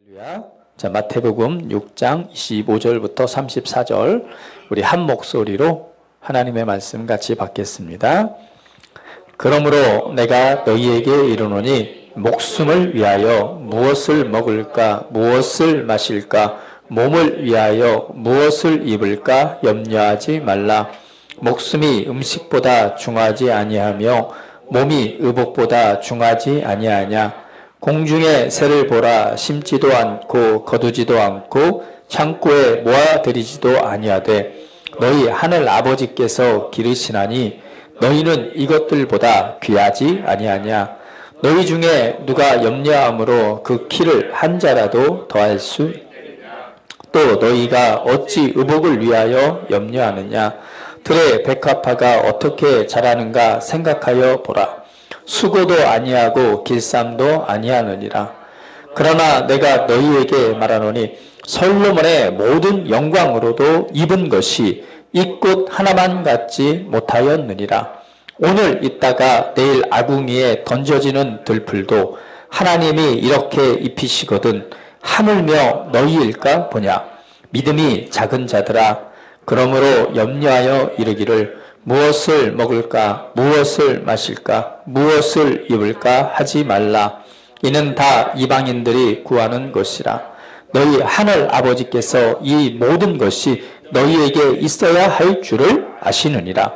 할렐루야. 자, 마태복음 6장 25절부터 34절 우리 한 목소리로 하나님의 말씀 같이 받겠습니다. 그러므로 내가 너희에게 이르노니 목숨을 위하여 무엇을 먹을까 무엇을 마실까 몸을 위하여 무엇을 입을까 염려하지 말라. 목숨이 음식보다 중하지 아니하며 몸이 의복보다 중하지 아니하냐. 공중의 새를 보라. 심지도 않고 거두지도 않고 창고에 모아들이지도 아니하되 너희 하늘 아버지께서 기르시나니 너희는 이것들보다 귀하지 아니하냐. 너희 중에 누가 염려함으로 그 키를 한 자라도 더할 수 또 너희가 어찌 의복을 위하여 염려하느냐. 들의 백합화가 어떻게 자라는가 생각하여 보라. 수고도 아니하고 길쌈도 아니하느니라. 그러나 내가 너희에게 말하노니 솔로몬의 모든 영광으로도 입은 것이 이 꽃 하나만 갖지 못하였느니라. 오늘 있다가 내일 아궁이에 던져지는 들풀도 하나님이 이렇게 입히시거든 하물며 너희일까 보냐. 믿음이 작은 자들아, 그러므로 염려하여 이르기를 무엇을 먹을까 무엇을 마실까 무엇을 입을까 하지 말라. 이는 다 이방인들이 구하는 것이라. 너희 하늘 아버지께서 이 모든 것이 너희에게 있어야 할 줄을 아시느니라.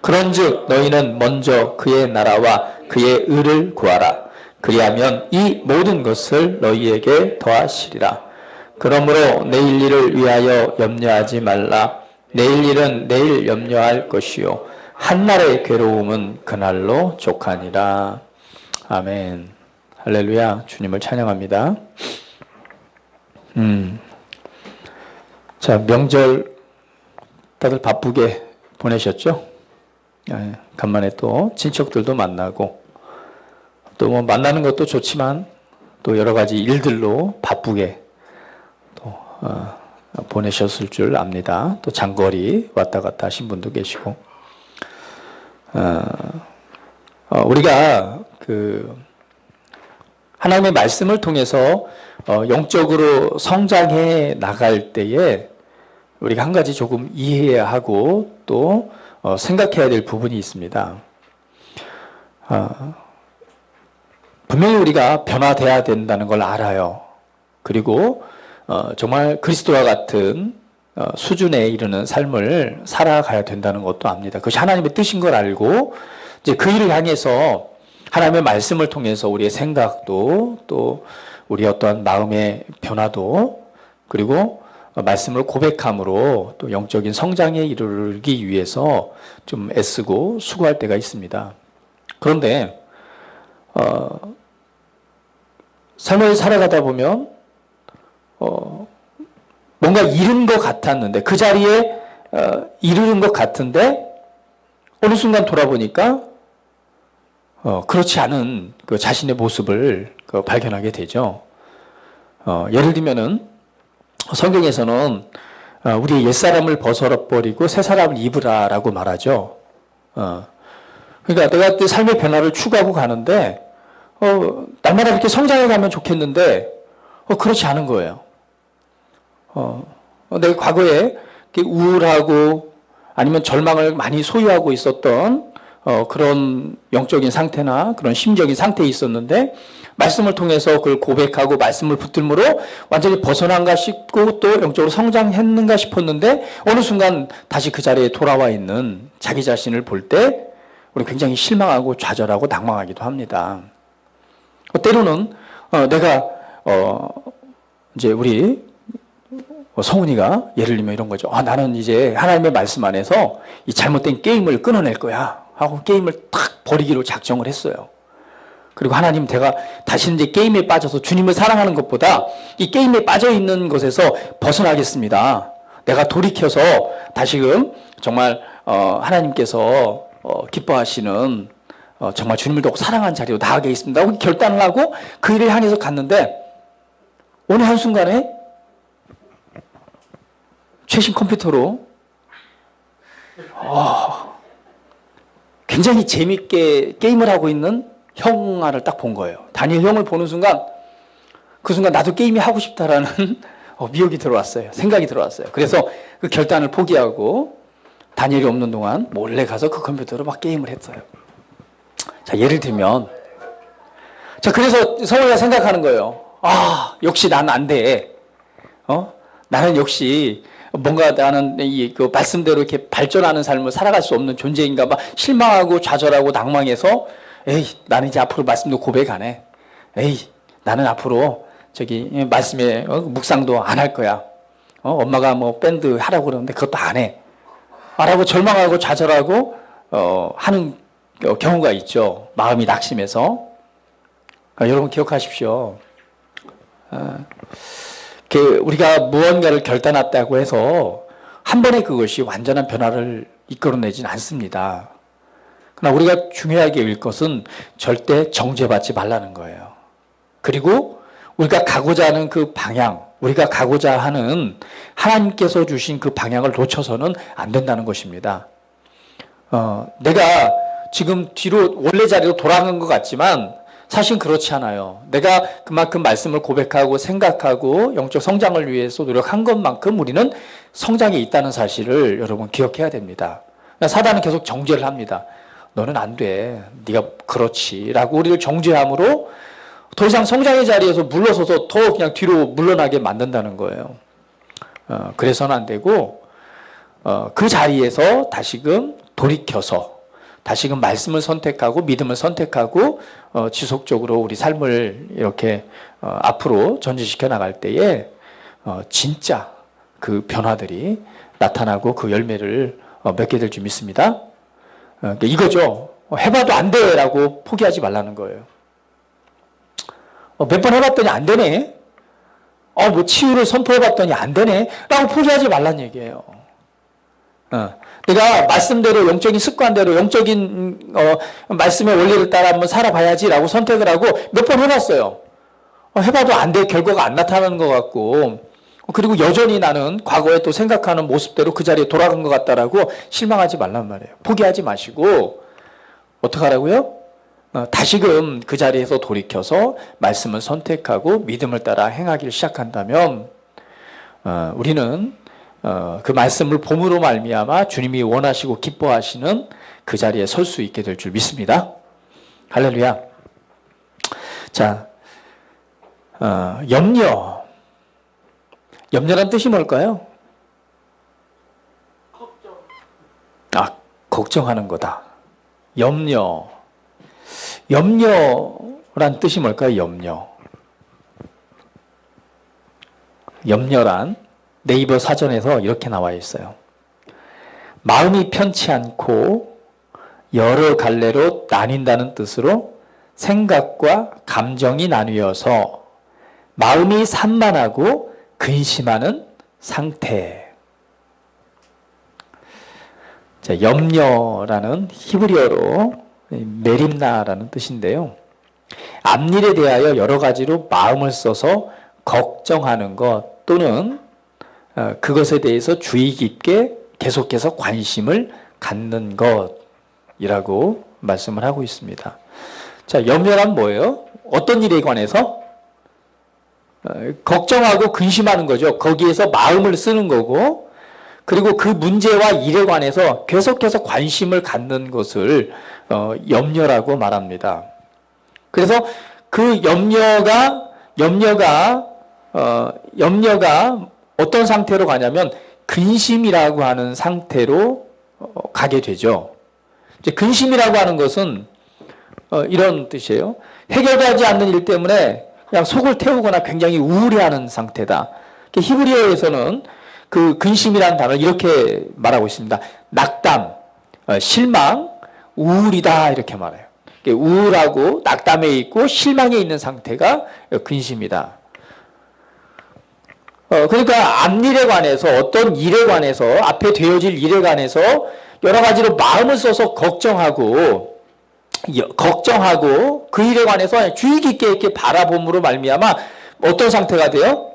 그런즉 너희는 먼저 그의 나라와 그의 의를 구하라. 그리하면 이 모든 것을 너희에게 더하시리라. 그러므로 내일 일을 위하여 염려하지 말라. 내일 일은 내일 염려할 것이요 한날의 괴로움은 그날로 족하니라. 아멘. 할렐루야. 주님을 찬양합니다. 자, 명절 다들 바쁘게 보내셨죠? 간만에 또 친척들도 만나고 또 뭐 만나는 것도 좋지만 또 여러 가지 일들로 바쁘게 또 보내셨을 줄 압니다. 또 장거리 왔다 갔다 하신 분도 계시고, 우리가 하나님의 말씀을 통해서 영적으로 성장해 나갈 때에 우리가 한 가지 조금 이해해야 하고 또 생각해야 될 부분이 있습니다. 분명히 우리가 변화돼야 된다는 걸 알아요. 그리고 정말 그리스도와 같은 수준에 이르는 삶을 살아가야 된다는 것도 압니다. 그것이 하나님의 뜻인 걸 알고 이제 그 일을 향해서 하나님의 말씀을 통해서 우리의 생각도 또 우리의 어떠한 마음의 변화도 그리고 말씀을 고백함으로 또 영적인 성장에 이르기 위해서 좀 애쓰고 수고할 때가 있습니다. 그런데 삶을 살아가다 보면 뭔가 잃은 것 같았는데 그 자리에 이르는 것 같은데 어느 순간 돌아보니까 그렇지 않은 그 자신의 모습을 발견하게 되죠. 예를 들면은 성경에서는 우리 옛사람을 벗어버리고 새사람을 입으라라고 말하죠. 그러니까 내가 내 삶의 변화를 추구하고 가는데 날마다 이렇게 성장해 가면 좋겠는데 그렇지 않은 거예요. 내가 과거에 우울하고 아니면 절망을 많이 소유하고 있었던 그런 영적인 상태나 그런 심적인 상태에 있었는데 말씀을 통해서 그걸 고백하고 말씀을 붙들므로 완전히 벗어난가 싶고 또 영적으로 성장했는가 싶었는데 어느 순간 다시 그 자리에 돌아와 있는 자기 자신을 볼 때 우리 굉장히 실망하고 좌절하고 낭망하기도 합니다. 때로는 내가 이제 우리 성훈이가 예를 들면 이런 거죠. 나는 이제 하나님의 말씀 안에서 이 잘못된 게임을 끊어낼 거야 하고 게임을 탁 버리기로 작정을 했어요. 그리고 하나님, 내가 다시 이제 게임에 빠져서 주님을 사랑하는 것보다 이 게임에 빠져 있는 것에서 벗어나겠습니다. 내가 돌이켜서 다시금 정말 하나님께서 기뻐하시는 정말 주님을 더욱 사랑하는 자리로 나아가겠습니다 하고 결단을 하고 그 일을 향해서 갔는데 어느 한순간에 최신 컴퓨터로 굉장히 재밌게 게임을 하고 있는 형아를 딱 본 거예요. 다니엘 형을 보는 순간 그 순간 나도 게임이 하고 싶다라는 미혹이 들어왔어요. 생각이 들어왔어요. 그래서 그 결단을 포기하고 다니엘이 없는 동안 몰래 가서 그 컴퓨터로 막 게임을 했어요. 자, 예를 들면, 자, 그래서 성호가 생각하는 거예요. 아, 역시 난 안 돼. 나는 역시 뭔가 나는 그 말씀대로 이렇게 발전하는 삶을 살아갈 수 없는 존재인가 봐. 실망하고 좌절하고 낭망해서, 에이, 나는 이제 앞으로 말씀도 고백 안 해. 에이, 나는 앞으로 말씀에 묵상도 안 할 거야. 엄마가 뭐 밴드 하라고 그러는데 그것도 안 해. 라고 절망하고 좌절하고 하는 경우가 있죠. 마음이 낙심해서. 여러분 기억하십시오. 우리가 무언가를 결단했다고 해서 한 번에 그것이 완전한 변화를 이끌어내진 않습니다. 그러나 우리가 중요하게 일 것은 절대 정죄받지 말라는 거예요. 그리고 우리가 가고자 하는 그 방향, 우리가 가고자 하는 하나님께서 주신 그 방향을 놓쳐서는 안 된다는 것입니다. 내가 지금 뒤로 원래 자리로 돌아간 것 같지만 사실 그렇지 않아요. 내가 그만큼 말씀을 고백하고 생각하고 영적 성장을 위해서 노력한 것만큼 우리는 성장에 있다는 사실을 여러분 기억해야 됩니다. 사단은 계속 정죄를 합니다. 너는 안 돼. 네가 그렇지. 라고 우리를 정죄함으로 더 이상 성장의 자리에서 물러서서 더 그냥 뒤로 물러나게 만든다는 거예요. 그래서는 안 되고 그 자리에서 다시금 돌이켜서 다시금 말씀을 선택하고 믿음을 선택하고 지속적으로 우리 삶을 이렇게 앞으로 전진시켜 나갈 때에 진짜 그 변화들이 나타나고 그 열매를 맺게 될 줄 믿습니다. 이거죠. 해봐도 안 돼 라고 포기하지 말라는 거예요. 몇 번 해봤더니 안 되네. 뭐 치유를 선포해봤더니 안 되네. 라고 포기하지 말란 얘기예요. 내가 말씀대로 영적인 습관대로 영적인 말씀의 원리를 따라 한번 살아봐야지 라고 선택을 하고 몇 번 해봤어요. 해봐도 안 돼. 결과가 안 나타나는 것 같고 그리고 여전히 나는 과거에 또 생각하는 모습대로 그 자리에 돌아간 것 같다라고 실망하지 말란 말이에요. 포기하지 마시고 어떻게 하라고요? 다시금 그 자리에서 돌이켜서 말씀을 선택하고 믿음을 따라 행하기를 시작한다면 우리는 그 말씀을 봄으로 말미암아 주님이 원하시고 기뻐하시는 그 자리에 설 수 있게 될 줄 믿습니다. 할렐루야. 자, 염려. 염려란 뜻이 뭘까요? 걱정하는 거다. 염려란 뜻이 뭘까요? 염려란 네이버 사전에서 이렇게 나와 있어요. 마음이 편치 않고 여러 갈래로 나뉜다는 뜻으로 생각과 감정이 나뉘어서 마음이 산만하고 근심하는 상태. 자, 염려라는 히브리어로 메림나라는 뜻인데요. 앞일에 대하여 여러 가지로 마음을 써서 걱정하는 것 또는 그것에 대해서 주의 깊게 계속해서 관심을 갖는 것이라고 말씀을 하고 있습니다. 자, 염려란 뭐예요? 어떤 일에 관해서? 걱정하고 근심하는 거죠. 거기에서 마음을 쓰는 거고 그리고 그 문제와 일에 관해서 계속해서 관심을 갖는 것을 염려라고 말합니다. 그래서 그 염려가 어떤 상태로 가냐면 근심이라고 하는 상태로 가게 되죠. 이제 근심이라고 하는 것은 이런 뜻이에요. 해결되지 않는 일 때문에 그냥 속을 태우거나 굉장히 우울해하는 상태다. 히브리어에서는 그 근심이라는 단어를 이렇게 말하고 있습니다. 낙담, 실망, 우울이다 이렇게 말해요. 우울하고 낙담에 있고 실망에 있는 상태가 근심이다. 그러니까 앞일에 관해서 어떤 일에 관해서 앞에 되어질 일에 관해서 여러 가지로 마음을 써서 걱정하고 그 일에 관해서 주의 깊게 이렇게 바라봄으로 말미암아 어떤 상태가 돼요?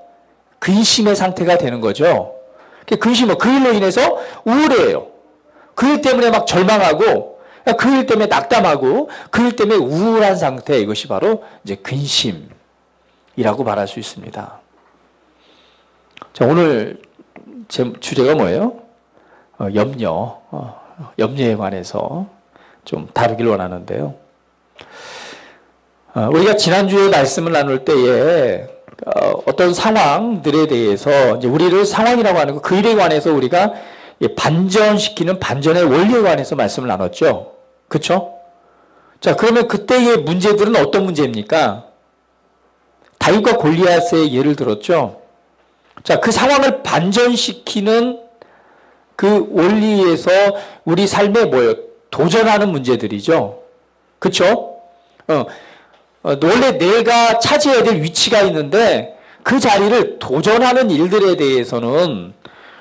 근심의 상태가 되는 거죠. 근심은 그 일로 인해서 우울해요. 그 일 때문에 막 절망하고 그 일 때문에 낙담하고 그 일 때문에 우울한 상태 이것이 바로 이제 근심. 말할 수 있습니다. 자, 오늘 제 주제가 뭐예요? 염려. 염려에 관해서 좀 다루길 원하는데요. 우리가 지난주에 말씀을 나눌 때에 어떤 상황들에 대해서 이제 우리를 상황이라고 하는 그 일에 관해서 우리가 반전시키는 반전의 원리에 관해서 말씀을 나눴죠. 그렇죠? 자, 그러면 그때의 문제들은 어떤 문제입니까? 다윗과 골리앗의 예를 들었죠. 자, 그 상황을 반전시키는 그 원리에서 우리 삶에 뭐예요? 도전하는 문제들이죠. 그렇죠? 원래 내가 차지해야 될 위치가 있는데 그 자리를 도전하는 일들에 대해서는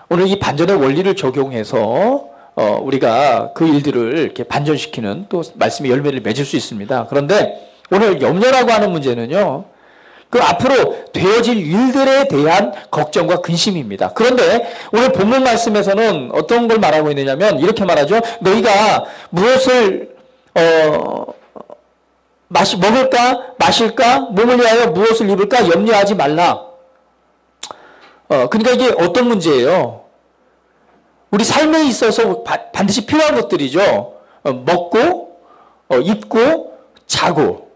오늘 이 반전의 원리를 적용해서 우리가 그 일들을 이렇게 반전시키는 또 말씀의 열매를 맺을 수 있습니다. 그런데 오늘 염려라고 하는 문제는요, 그 앞으로 되어질 일들에 대한 걱정과 근심입니다. 그런데 오늘 본문 말씀에서는 어떤 걸 말하고 있느냐면 이렇게 말하죠. 너희가 무엇을 먹을까 마실까 몸을 위하여 무엇을 입을까 염려하지 말라. 그러니까 이게 어떤 문제예요? 우리 삶에 있어서 반드시 필요한 것들이죠. 먹고 입고 자고.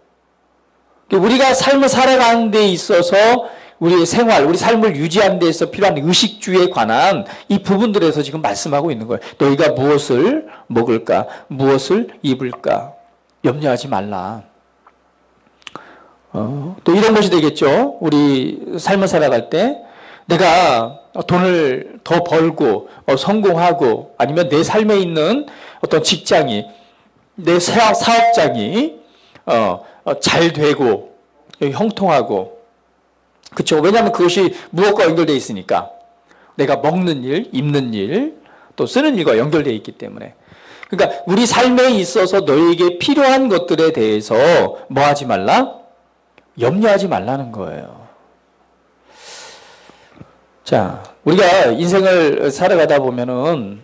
우리가 삶을 살아가는 데 있어서 우리의 생활, 우리 삶을 유지하는 데 있어서 필요한 의식주에 관한 이 부분들에서 지금 말씀하고 있는 거예요. 너희가 무엇을 먹을까? 무엇을 입을까? 염려하지 말라. 또 이런 것이 되겠죠. 우리 삶을 살아갈 때 내가 돈을 더 벌고 성공하고 아니면 내 삶에 있는 어떤 직장이 내 사업장이 잘 되고 형통하고 그렇죠. 왜냐하면 그것이 무엇과 연결되어 있으니까 내가 먹는 일, 입는 일, 또 쓰는 일과 연결되어 있기 때문에 그러니까 우리 삶에 있어서 너에게 필요한 것들에 대해서 뭐 하지 말라? 염려하지 말라는 거예요. 자, 우리가 인생을 살아가다 보면은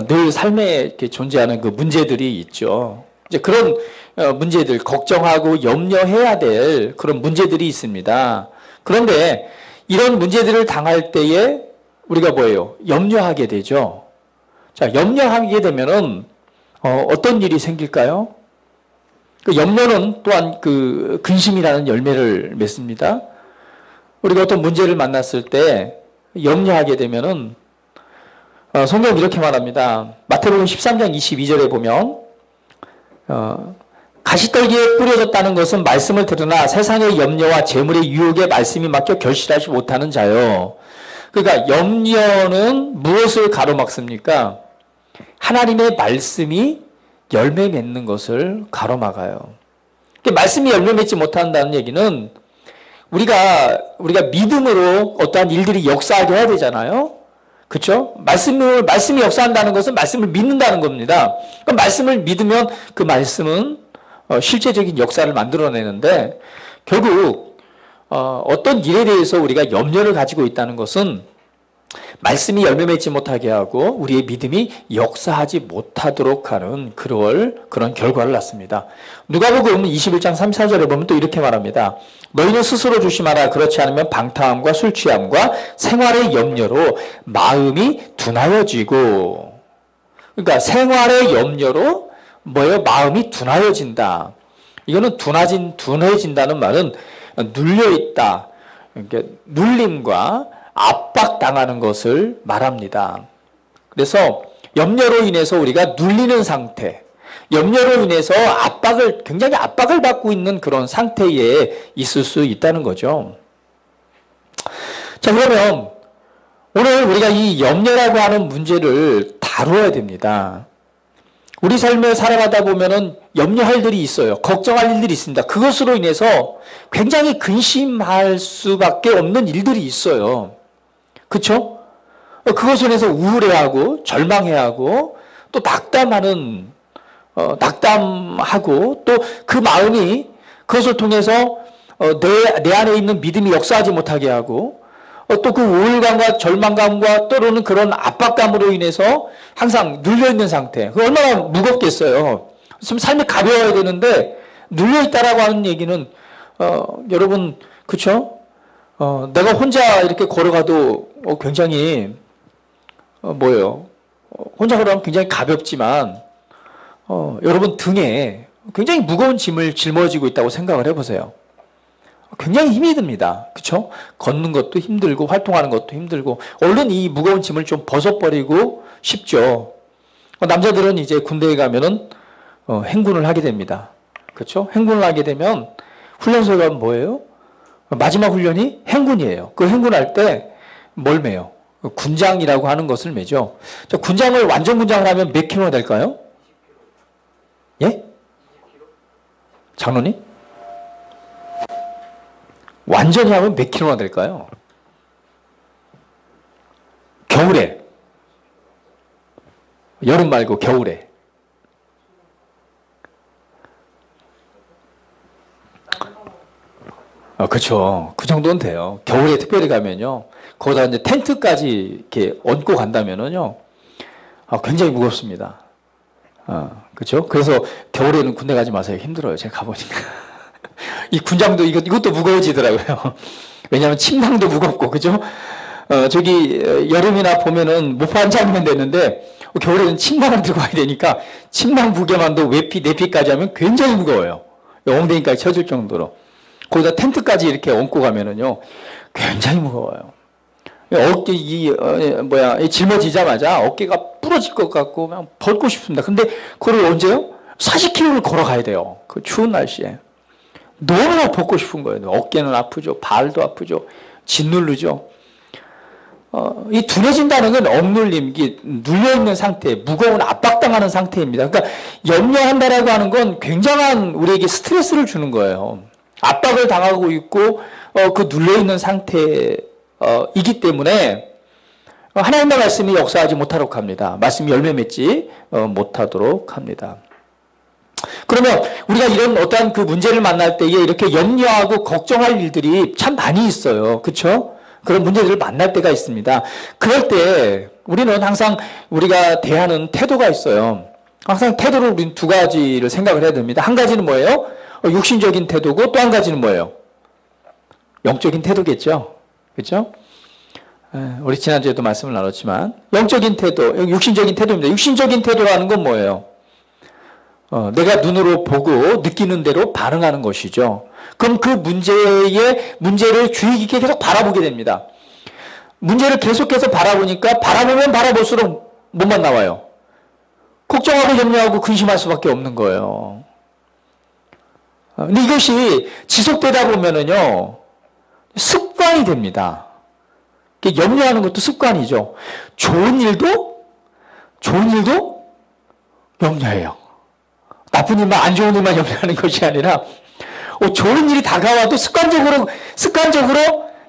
늘 삶에 이렇게 존재하는 그 문제들이 있죠. 이제 그런 문제들, 걱정하고 염려해야 될 그런 문제들이 있습니다. 그런데 이런 문제들을 당할 때에 우리가 뭐예요? 염려하게 되죠. 자, 염려하게 되면은 어떤 일이 생길까요? 그 염려는 또한 그 근심이라는 열매를 맺습니다. 우리가 어떤 문제를 만났을 때 염려하게 되면은 성경은 이렇게 말합니다. 마태복음 13장 22절에 보면 가시떨기에 뿌려졌다는 것은 말씀을 들으나 세상의 염려와 재물의 유혹에 말씀이 막혀 결실하지 못하는 자요. 그러니까 염려는 무엇을 가로막습니까? 하나님의 말씀이 열매 맺는 것을 가로막아요. 말씀이 열매 맺지 못한다는 얘기는 우리가 믿음으로 어떠한 일들이 역사하게 해야 되잖아요. 그렇죠? 말씀이 역사한다는 것은 말씀을 믿는다는 겁니다. 그럼 말씀을 믿으면 그 말씀은 실제적인 역사를 만들어내는데 결국 어떤 일에 대해서 우리가 염려를 가지고 있다는 것은 말씀이 열매 맺지 못하게 하고 우리의 믿음이 역사하지 못하도록 하는 그런 결과를 낳습니다. 누가복음 21장 34절에 보면 또 이렇게 말합니다. 너희는 스스로 조심하라. 그렇지 않으면 방탕함과 술 취함과 생활의 염려로 마음이 둔하여지고. 그러니까 생활의 염려로 뭐예요? 마음이 둔하여진다. 이거는 둔해진다는 말은 눌려있다. 그러니까 눌림과 압박당하는 것을 말합니다. 그래서 염려로 인해서 우리가 눌리는 상태, 염려로 인해서 굉장히 압박을 받고 있는 그런 상태에 있을 수 있다는 거죠. 자, 그러면 오늘 우리가 이 염려라고 하는 문제를 다루어야 됩니다. 우리 삶에 살아가다 보면은 염려할 일이 있어요. 걱정할 일들이 있습니다. 그것으로 인해서 굉장히 근심할 수밖에 없는 일들이 있어요. 그렇죠? 그것으로 인해서 우울해하고 절망해하고 또 낙담하고 또 그 마음이 그것을 통해서 내 안에 있는 믿음이 역사하지 못하게 하고 또 그 우울감과 절망감과 또는 그런 압박감으로 인해서 항상 눌려있는 상태. 그 얼마나 무겁겠어요. 좀 삶이 가벼워야 되는데 눌려있다라고 하는 얘기는 여러분 그쵸? 내가 혼자 이렇게 걸어가도 굉장히 뭐예요? 혼자 걸어가면 굉장히 가볍지만 여러분 등에 굉장히 무거운 짐을 짊어지고 있다고 생각을 해보세요. 굉장히 힘이 듭니다. 그쵸? 걷는 것도 힘들고 활동하는 것도 힘들고 얼른 이 무거운 짐을 좀 벗어버리고 싶죠. 남자들은 이제 군대에 가면은 행군을 하게 됩니다. 그쵸? 행군을 하게 되면 훈련소가 뭐예요? 마지막 훈련이 행군이에요. 그 행군할 때 뭘 매요? 군장이라고 하는 것을 매죠. 자, 군장을 완전 군장을 하면 몇 킬로가 될까요? 예? 장로님? 완전히 하면 몇 킬로나 될까요? 겨울에. 여름 말고 겨울에. 그렇죠. 그 정도는 돼요. 겨울에 특별히 가면요. 거기다 이제 텐트까지 이렇게 얹고 간다면은요. 굉장히 무겁습니다. 그렇죠. 그래서 겨울에는 군대 가지 마세요. 힘들어요. 제가 가보니까. 이 군장도 이것도 무거워지더라고요. 왜냐하면 침낭도 무겁고, 그죠? 저기 여름이나 봄에는 못 판장면 되는데 겨울에는 침낭을 들고 와야 되니까 침낭 무게만도 외피, 내피까지 하면 굉장히 무거워요. 엉덩이까지 쳐질 정도로. 거기다 텐트까지 이렇게 얹고 가면은요, 굉장히 무거워요. 어깨, 짊어지자마자 어깨가 부러질 것 같고, 그냥 벗고 싶습니다. 근데 그걸 언제요? 40km를 걸어가야 돼요. 그 추운 날씨에. 너무나 벗고 싶은 거예요. 어깨는 아프죠. 발도 아프죠. 짓누르죠. 이 둔해진다는 건 억눌림, 이게 눌려있는 상태, 무거운 압박당하는 상태입니다. 그러니까 염려한다라고 하는 건 굉장한 우리에게 스트레스를 주는 거예요. 압박을 당하고 있고 그 눌려있는 상태이기 때문에 하나님의 말씀이 역사하지 못하도록 합니다. 말씀이 열매 맺지 못하도록 합니다. 그러면 우리가 이런 어떠한 그 문제를 만날 때에 이렇게 염려하고 걱정할 일들이 참 많이 있어요. 그렇죠? 그런 문제들을 만날 때가 있습니다. 그럴 때 우리는 항상 우리가 대하는 태도가 있어요. 항상 태도를 우리는 두 가지를 생각을 해야 됩니다. 한 가지는 뭐예요? 육신적인 태도고 또 한 가지는 뭐예요? 영적인 태도겠죠. 그렇죠? 우리 지난주에도 말씀을 나눴지만 영적인 태도, 육신적인 태도입니다. 육신적인 태도라는 건 뭐예요? 내가 눈으로 보고 느끼는 대로 반응하는 것이죠. 그럼 그 문제를 주의 깊게 계속 바라보게 됩니다. 문제를 계속해서 바라보니까 바라보면 바라볼수록 뭐만 나와요? 걱정하고 염려하고 근심할 수밖에 없는 거예요. 근데 이것이 지속되다 보면은요, 습관이 됩니다. 염려하는 것도 습관이죠. 좋은 일도 염려해요. 나쁜 일만, 안 좋은 일만 염려하는 것이 아니라, 좋은 일이 다가와도 습관적으로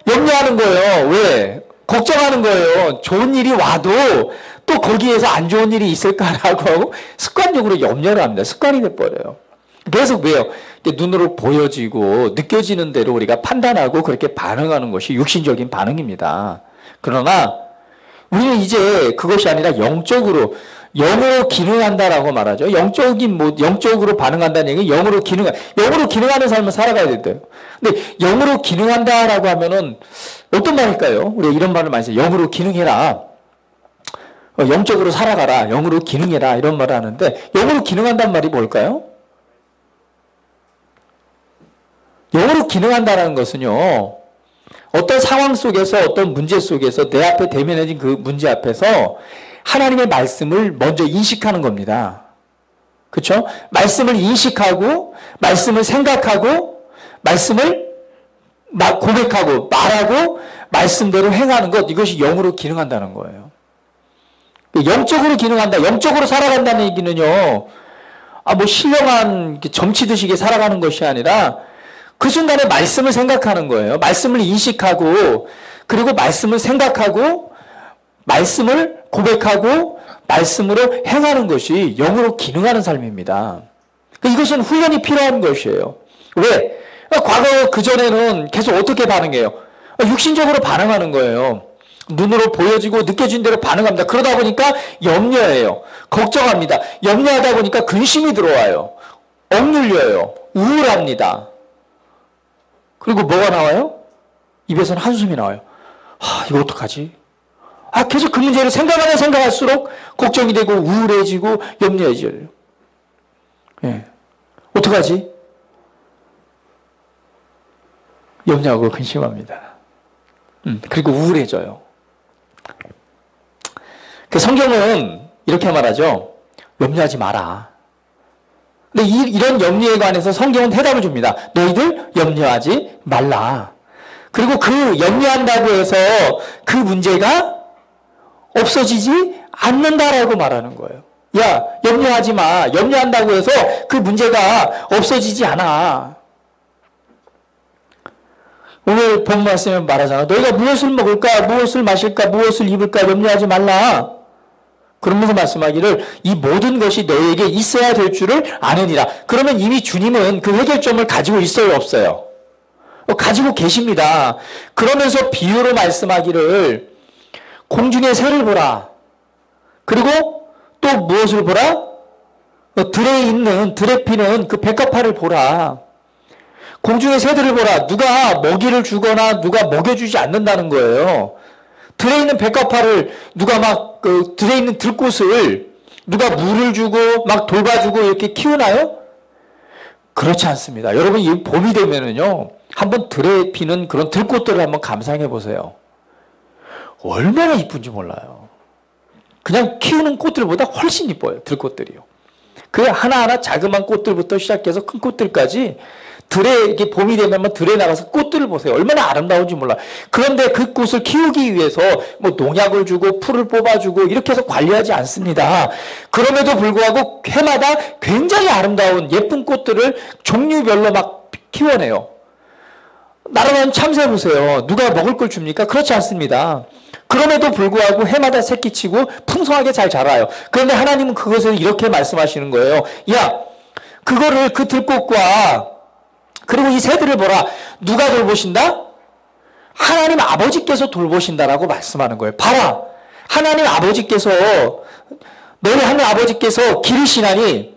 염려하는 거예요. 왜? 걱정하는 거예요. 좋은 일이 와도 또 거기에서 안 좋은 일이 있을까라고 하고 습관적으로 염려를 합니다. 습관이 돼버려요. 그래서 왜요? 눈으로 보여지고 느껴지는 대로 우리가 판단하고 그렇게 반응하는 것이 육신적인 반응입니다. 그러나 우리는 이제 그것이 아니라 영으로 기능한다라고 말하죠. 영적으로 반응한다는 얘기는 영으로 기능하는 삶을 살아가야 된대요. 근데 영으로 기능한다라고 하면은 어떤 말일까요? 우리가 이런 말을 많이 써요. 영으로 기능해라. 영적으로 살아가라. 영으로 기능해라. 이런 말을 하는데 영으로 기능한다는 말이 뭘까요? 영으로 기능한다는 것은요, 어떤 상황 속에서, 어떤 문제 속에서 내 앞에 대면해진 그 문제 앞에서 하나님의 말씀을 먼저 인식하는 겁니다. 그렇죠? 말씀을 인식하고, 말씀을 생각하고, 말씀을 고백하고, 말하고, 말씀대로 행하는 것, 이것이 영으로 기능한다는 거예요. 영적으로 기능한다, 영적으로 살아간다는 얘기는요, 신령한 점치듯이 살아가는 것이 아니라 그 순간에 말씀을 생각하는 거예요. 말씀을 인식하고, 그리고 말씀을 생각하고, 말씀을 고백하고, 말씀으로 행하는 것이 영으로 기능하는 삶입니다. 이것은 훈련이 필요한 것이에요. 왜? 과거 그전에는 계속 어떻게 반응해요? 육신적으로 반응하는 거예요. 눈으로 보여지고 느껴진 대로 반응합니다. 그러다 보니까 염려해요. 걱정합니다. 염려하다 보니까 근심이 들어와요. 억눌려요. 우울합니다. 그리고 뭐가 나와요? 입에서는 한숨이 나와요. 이거 어떡하지? 계속 그 문제를 생각하면 생각할수록 걱정이 되고 우울해지고 염려해져요. 예. 어떡하지? 염려하고 근심합니다. 그리고 우울해져요. 그 성경은 이렇게 말하죠. 염려하지 마라. 근데 이런 염려에 관해서 성경은 해답을 줍니다. 너희들 염려하지 말라. 그리고 그 염려한다고 해서 그 문제가 없어지지 않는다라고 말하는 거예요. 야, 염려하지 마. 염려한다고 해서 그 문제가 없어지지 않아. 오늘 본 말씀에 말하잖아. 너희가 무엇을 먹을까, 무엇을 마실까, 무엇을 입을까 염려하지 말라. 그러면서 말씀하기를 이 모든 것이 너희에게 있어야 될 줄을 아느니라. 그러면 이미 주님은 그 해결점을 가지고 있어요, 없어요? 가지고 계십니다. 그러면서 비유로 말씀하기를 공중의 새를 보라. 그리고 또 무엇을 보라? 들에 피는 그 백합화를 보라. 공중의 새들을 보라. 누가 먹이를 주거나 누가 먹여주지 않는다는 거예요. 들에 있는 백합화를 누가 들에 있는 들꽃을 누가 물을 주고 막 돌봐주고 이렇게 키우나요? 그렇지 않습니다. 여러분, 이 봄이 되면은요, 한번 들에 피는 그런 들꽃들을 한번 감상해 보세요. 얼마나 이쁜지 몰라요. 그냥 키우는 꽃들보다 훨씬 이뻐요, 들꽃들이요. 그 하나하나 자그마한 꽃들부터 시작해서 큰 꽃들까지 들에, 이렇게 봄이 되면 들에 나가서 꽃들을 보세요. 얼마나 아름다운지 몰라. 그런데 그 꽃을 키우기 위해서 뭐 농약을 주고 풀을 뽑아주고 이렇게 해서 관리하지 않습니다. 그럼에도 불구하고 해마다 굉장히 아름다운 예쁜 꽃들을 종류별로 막 키워내요. 나라는 참새 보세요. 누가 먹을 걸 줍니까? 그렇지 않습니다. 그럼에도 불구하고 해마다 새끼치고 풍성하게 잘 자라요. 그런데 하나님은 그것을 이렇게 말씀하시는 거예요. 야, 그거를 그 들꽃과 그리고 이 새들을 보라. 누가 돌보신다? 하나님 아버지께서 돌보신다라고 말씀하는 거예요. 봐라. 하나님 아버지께서, 너희 하나님 아버지께서 기르시나니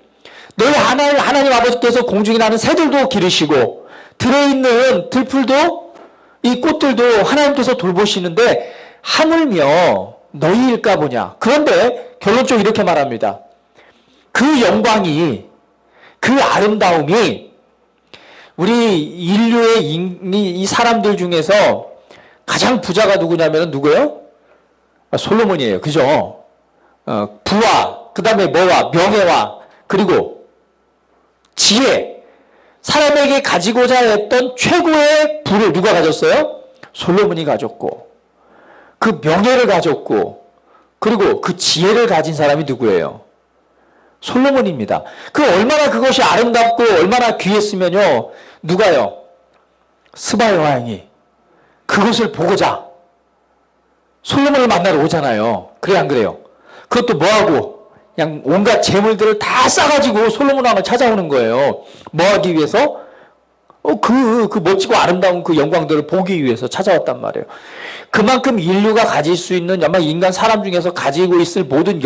너희 하나님 아버지께서 공중에 나는 새들도 기르시고 들에 있는 들풀도 이 꽃들도 하나님께서 돌보시는데 하물며 너희일까 보냐. 그런데 결론적으로 이렇게 말합니다. 그 영광이, 그 아름다움이 우리 인류의 이 사람들 중에서 가장 부자가 누구냐면 누구예요? 솔로몬이에요. 그죠? 부와, 그 다음에 뭐와, 명예와, 그리고 지혜. 사람에게 가지고자 했던 최고의 부를 누가 가졌어요? 솔로몬이 가졌고, 그 명예를 가졌고, 그리고 그 지혜를 가진 사람이 누구예요? 솔로몬입니다. 얼마나 그것이 아름답고 얼마나 귀했으면요. 누가요? 스바의 왕이 그것을 보고자 솔로몬을 만나러 오잖아요. 그래 안 그래요? 그것도 뭐하고? 그냥 온갖 재물들을 다 싸가지고 솔로몬 왕을 찾아오는 거예요. 뭐하기 위해서? 그 멋지고 아름다운 그 영광들을 보기 위해서 찾아왔단 말이에요. 그만큼 인류가 가질 수 있는 아마 인간 사람 중에서 가지고 있을 모든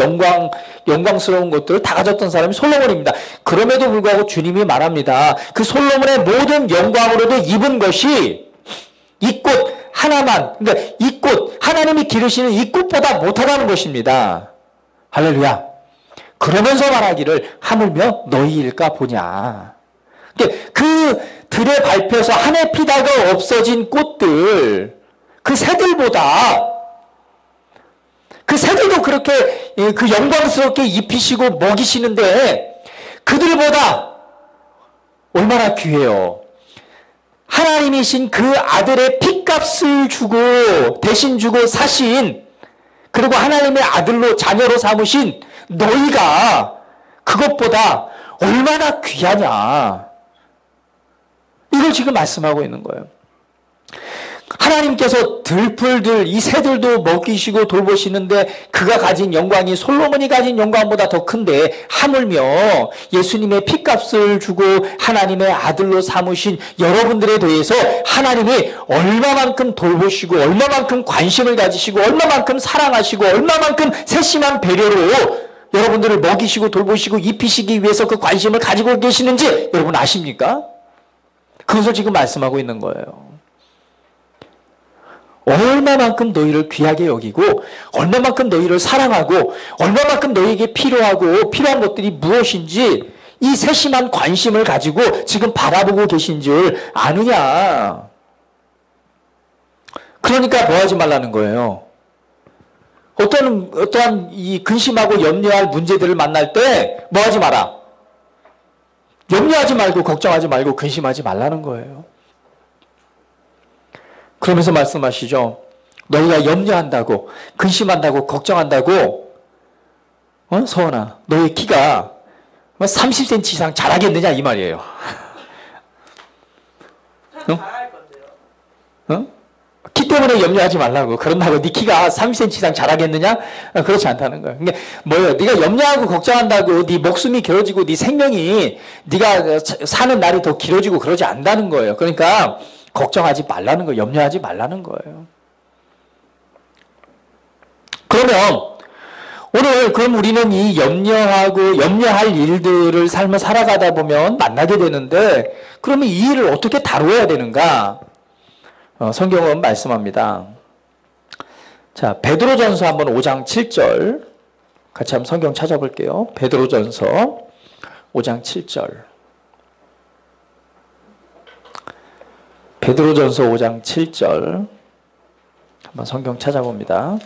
영광스러운 것들을 다 가졌던 사람이 솔로몬입니다. 그럼에도 불구하고 주님이 말합니다. 그 솔로몬의 모든 영광으로도 입은 것이 이 꽃 하나만, 그러니까 이 꽃, 하나님이 기르시는 이 꽃보다 못하다는 것입니다. 할렐루야. 그러면서 말하기를 하물며 너희일까 보냐. 그 들에 밟혀서 한 해 피다가 없어진 꽃들, 그 새들보다, 그 새들도 그렇게 그 영광스럽게 입히시고 먹이시는데 그들보다 얼마나 귀해요. 하나님이신 그 아들의 핏값을 주고 대신 주고 사신, 그리고 하나님의 아들로 자녀로 삼으신 너희가 그것보다 얼마나 귀하냐. 이걸 지금 말씀하고 있는 거예요. 하나님께서 들풀들, 이 새들도 먹이시고 돌보시는데 그가 가진 영광이 솔로몬이 가진 영광보다 더 큰데 하물며 예수님의 핏값을 주고 하나님의 아들로 삼으신 여러분들에 대해서 하나님이 얼마만큼 돌보시고 얼마만큼 관심을 가지시고 얼마만큼 사랑하시고 얼마만큼 세심한 배려로 여러분들을 먹이시고 돌보시고 입히시기 위해서 그 관심을 가지고 계시는지 여러분 아십니까? 그것을 지금 말씀하고 있는 거예요. 얼마만큼 너희를 귀하게 여기고 얼마만큼 너희를 사랑하고 얼마만큼 너희에게 필요하고 필요한 것들이 무엇인지 이 세심한 관심을 가지고 지금 바라보고 계신 줄 아느냐. 그러니까 뭐 하지 말라는 거예요. 어떠한 이 근심하고 염려할 문제들을 만날 때 뭐 하지 마라. 염려하지 말고 걱정하지 말고 근심하지 말라는 거예요. 그러면서 말씀하시죠. 너희가 염려한다고 근심한다고 걱정한다고 서원아 너희 키가 30cm 이상 자라겠느냐 이 말이에요. 잘할 건데요. 키 때문에 염려하지 말라고. 그런다고 네 키가 30cm 이상 자라겠느냐? 그렇지 않다는 거예요. 그러니까 뭐예요? 네가 염려하고 걱정한다고 네 목숨이 길어지고 네 생명이 네가 사는 날이 더 길어지고 그러지 않다는 거예요. 그러니까 걱정하지 말라는 거예요. 염려하지 말라는 거예요. 그러면 오늘 그럼 우리는 이 염려할 일들을 삶을 살아가다 보면 만나게 되는데 그러면 이 일을 어떻게 다루어야 되는가? 성경은 말씀합니다. 자, 베드로전서 한번 5장 7절 같이 한번 성경 찾아볼게요. 베드로전서 5장 7절. 베드로전서 5장 7절 한번 성경 찾아봅니다.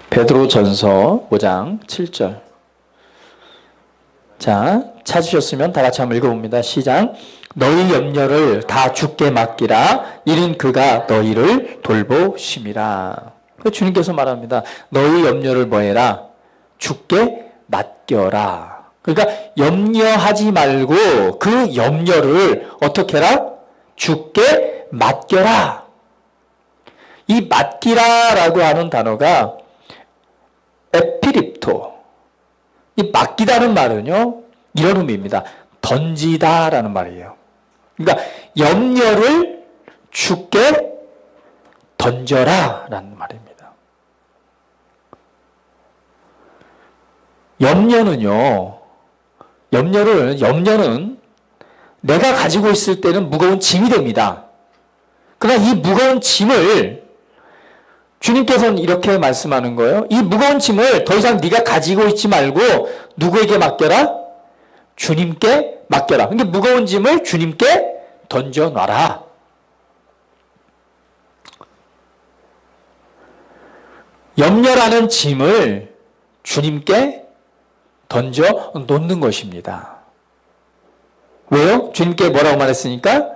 베드로전서 5장 7절. 자, 찾으셨으면 다 같이 한번 읽어봅니다. 시작. 너희 염려를 다 주께 맡기라. 이는 그가 너희를 돌보심이라. 주님께서 말합니다. 너희 염려를 뭐해라? 주께 맡겨라. 그러니까 염려하지 말고 그 염려를 어떻게 해라? 주께 맡겨라. 이 맡기라라고 하는 단어가 에피립토. 이 맡기다는 말은요, 이런 의미입니다. 던지다라는 말이에요. 그러니까 염려를 주께 던져라라는 말입니다. 염려는 내가 가지고 있을 때는 무거운 짐이 됩니다. 그러나 이 무거운 짐을 주님께서는 이렇게 말씀하는 거예요. 이 무거운 짐을 더 이상 네가 가지고 있지 말고 누구에게 맡겨라? 주님께 맡겨라. 그러니까 무거운 짐을 주님께 던져놔라. 염려라는 짐을 주님께 던져 놓는 것입니다. 왜요? 주님께 뭐라고 말했으니까?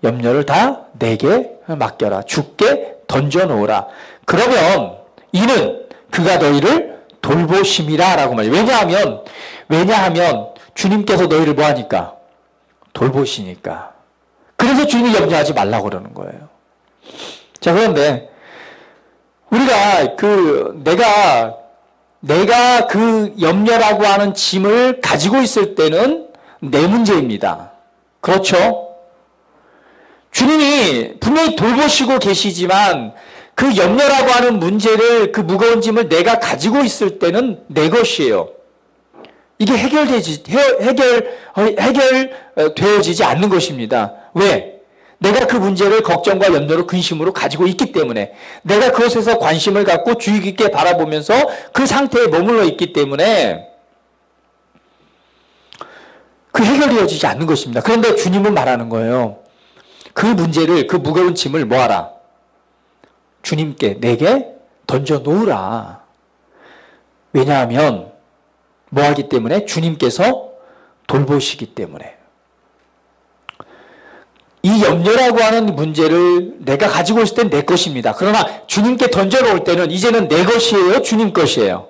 염려를 다 내게 맡겨라. 주께 던져 놓으라. 그러면 이는 그가 너희를 돌보심이라 라고 말해요. 왜냐하면 주님께서 너희를 뭐하니까? 돌보시니까. 그래서 주님이 염려하지 말라고 그러는 거예요. 자, 그런데 우리가 내가 그 염려라고 하는 짐을 가지고 있을 때는 내 문제입니다. 그렇죠? 주님이 분명히 돌보시고 계시지만 그 염려라고 하는 문제를, 그 무거운 짐을 내가 가지고 있을 때는 내 것이에요. 이게 해결되어지지 않는 것입니다. 왜? 내가 그 문제를 걱정과 염려로 근심으로 가지고 있기 때문에, 내가 그것에서 관심을 갖고 주의 깊게 바라보면서 그 상태에 머물러 있기 때문에 그 해결되어지지 않는 것입니다. 그런데 주님은 말하는 거예요. 그 문제를, 그 무거운 짐을 뭐하라? 주님께, 내게 던져 놓으라. 왜냐하면 뭐하기 때문에? 주님께서 돌보시기 때문에. 이 염려라고 하는 문제를 내가 가지고 있을 땐 내 것입니다. 그러나 주님께 던져 놓을 때는 이제는 내 것이에요? 주님 것이에요?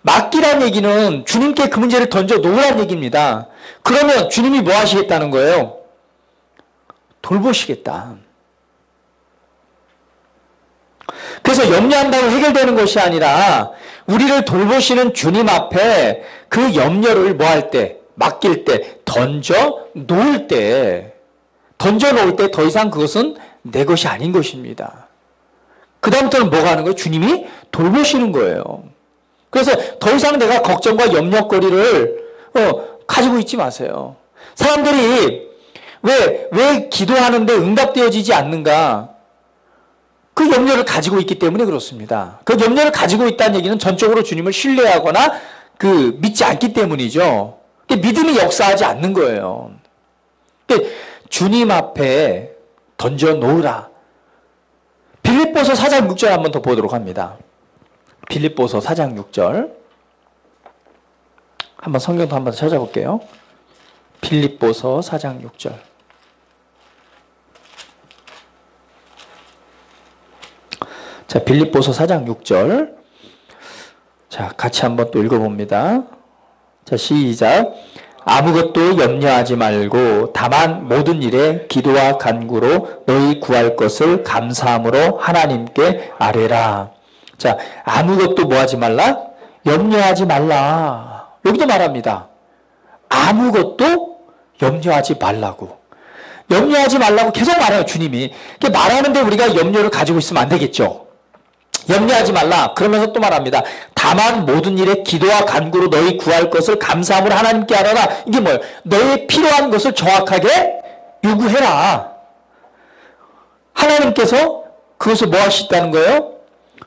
맡기란 얘기는 주님께 그 문제를 던져 놓으란 얘기입니다. 그러면 주님이 뭐 하시겠다는 거예요? 돌보시겠다. 그래서 염려한다고 해결되는 것이 아니라 우리를 돌보시는 주님 앞에 그 염려를 뭐 할 때? 맡길 때, 던져 놓을 때 더 이상 그것은 내 것이 아닌 것입니다. 그다음부터는 뭐가 하는 거예요? 주님이 돌보시는 거예요. 그래서 더 이상 내가 걱정과 염려거리를 가지고 있지 마세요. 사람들이 왜 기도하는데 응답되어지지 않는가? 그 염려를 가지고 있기 때문에 그렇습니다. 그 염려를 가지고 있다는 얘기는 전적으로 주님을 신뢰하거나 믿지 않기 때문이죠. 믿음이 역사하지 않는 거예요. 주님 앞에 던져 놓으라. 빌립보서 4장 6절 한번 더 보도록 합니다. 빌립보서 4장 6절. 한번 성경도 한번 찾아볼게요. 빌립보서 4장 6절. 자, 빌립보서 4장 6절. 자, 같이 한번 또 읽어봅니다. 자, 시작. 아무것도 염려하지 말고 다만 모든 일에 기도와 간구로 너희 구할 것을 감사함으로 하나님께 아뢰라. 자, 아무것도 뭐 하지 말라? 염려하지 말라. 여기도 말합니다. 아무것도 염려하지 말라고. 염려하지 말라고 계속 말해요, 주님이. 말하는데 우리가 염려를 가지고 있으면 안 되겠죠. 염려하지 말라. 그러면서 또 말합니다. 다만 모든 일에 기도와 간구로 너희 구할 것을 감사함으로 하나님께 하라라. 이게 뭐예요? 너의 필요한 것을 정확하게 요구해라. 하나님께서 그것을 뭐 하시다는 거예요?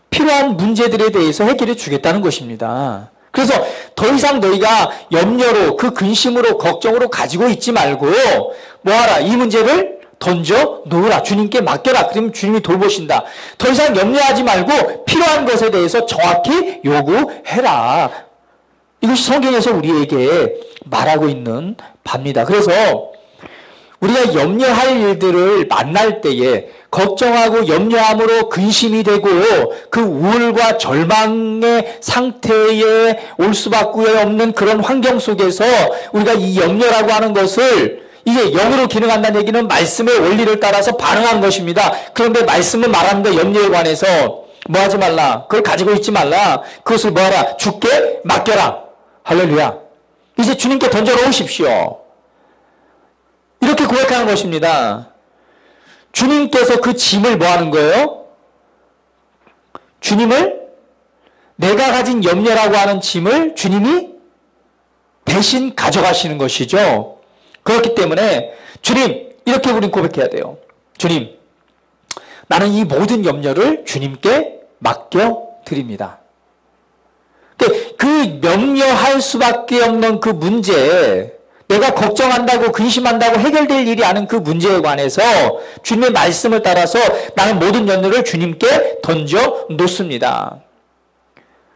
필요한 문제들에 대해서 해결해 주겠다는 것입니다. 그래서 더 이상 너희가 염려로 그 근심으로 걱정으로 가지고 있지 말고 뭐하라? 이 문제를 던져 놓으라. 주님께 맡겨라. 그러면 주님이 돌보신다. 더 이상 염려하지 말고 필요한 것에 대해서 정확히 요구해라. 이것이 성경에서 우리에게 말하고 있는 바입니다. 그래서 우리가 염려할 일들을 만날 때에 걱정하고 염려함으로 근심이 되고 그 우울과 절망의 상태에 올 수밖에 없는 그런 환경 속에서 우리가 이 염려라고 하는 것을 이게 영으로 기능한다는 얘기는 말씀의 원리를 따라서 반응하는 것입니다. 그런데 말씀은 말하는데 염려에 관해서 뭐 하지 말라. 그걸 가지고 있지 말라. 그것을 뭐 하라. 주께 맡겨라. 할렐루야. 이제 주님께 던져 놓으십시오. 이렇게 고백하는 것입니다. 주님께서 그 짐을 뭐 하는 거예요? 주님을 내가 가진 염려라고 하는 짐을 주님이 대신 가져가시는 것이죠. 그렇기 때문에 주님, 이렇게 우린 고백해야 돼요. 주님, 나는 이 모든 염려를 주님께 맡겨드립니다. 그 염려할 수밖에 없는 그 문제, 내가 걱정한다고 근심한다고 해결될 일이 아닌 그 문제에 관해서 주님의 말씀을 따라서 나는 모든 염려를 주님께 던져 놓습니다.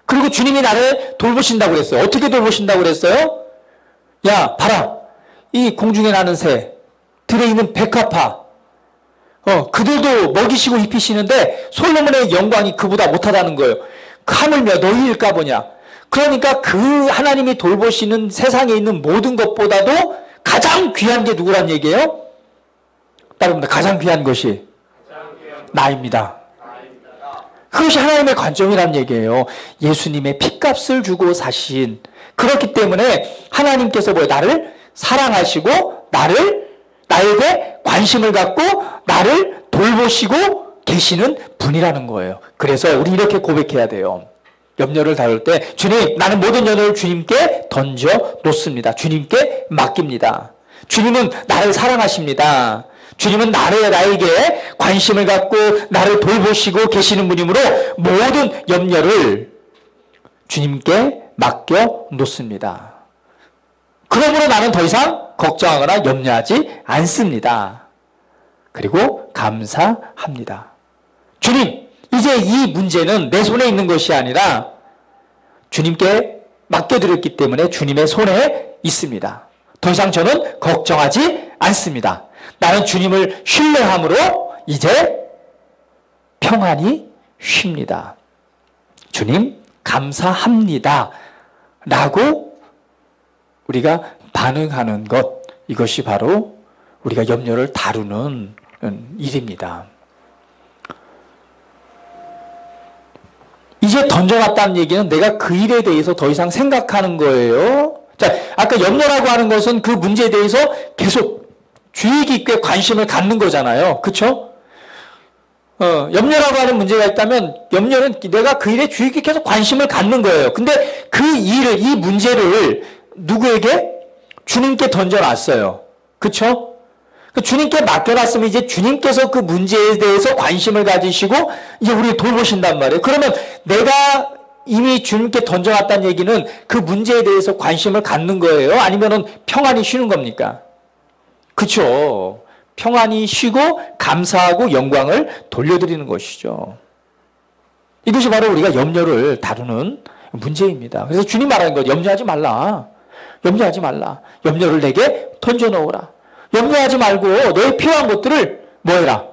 그리고 주님이 나를 돌보신다고 그랬어요. 어떻게 돌보신다고 그랬어요? 야, 봐라. 이 공중에 나는 새, 들에 있는 백합화, 그들도 먹이시고 입히시는데 솔로몬의 영광이 그보다 못하다는 거예요. 하물며 너희일까 보냐. 그러니까 그 하나님이 돌보시는 세상에 있는 모든 것보다도 가장 귀한 게 누구란 얘기예요? 여러분들 가장 귀한 것이 나입니다. 그것이 하나님의 관점이란 얘기예요. 예수님의 핏값을 주고 사신. 그렇기 때문에 하나님께서 나를 사랑하시고 나에게 관심을 갖고 나를 돌보시고 계시는 분이라는 거예요. 그래서 우리 이렇게 고백해야 돼요. 염려를 다룰 때 주님, 나는 모든 염려를 주님께 던져 놓습니다. 주님께 맡깁니다. 주님은 나를 사랑하십니다. 주님은 나에게 관심을 갖고 나를 돌보시고 계시는 분이므로 모든 염려를 주님께 맡겨 놓습니다. 그러므로 나는 더 이상 걱정하거나 염려하지 않습니다. 그리고 감사합니다. 주님, 이제 이 문제는 내 손에 있는 것이 아니라 주님께 맡겨드렸기 때문에 주님의 손에 있습니다. 더 이상 저는 걱정하지 않습니다. 나는 주님을 신뢰함으로 이제 평안히 쉽니다. 주님, 감사합니다. 라고 우리가 반응하는 것, 이것이 바로 우리가 염려를 다루는 일입니다. 이제 던져놨다는 얘기는 내가 그 일에 대해서 더 이상 생각하는 거예요. 자, 아까 염려라고 하는 것은 그 문제에 대해서 계속 주의 깊게 관심을 갖는 거잖아요. 그쵸? 염려라고 하는 문제가 있다면 염려는 내가 그 일에 주의 깊게 계속 관심을 갖는 거예요. 근데 그 일을, 이 문제를 누구에게? 주님께 던져놨어요. 그쵸? 주님께 맡겨놨으면 이제 주님께서 그 문제에 대해서 관심을 가지시고 이제 우리를 돌보신단 말이에요. 그러면 내가 이미 주님께 던져놨다는 얘기는 그 문제에 대해서 관심을 갖는 거예요? 아니면은 평안히 쉬는 겁니까? 그쵸? 평안히 쉬고 감사하고 영광을 돌려드리는 것이죠. 이것이 바로 우리가 염려를 다루는 문제입니다. 그래서 주님 말하는 것, 염려하지 말라. 염려하지 말라. 염려를 내게 던져놓으라. 염려하지 말고 너의 필요한 것들을 뭐 해라?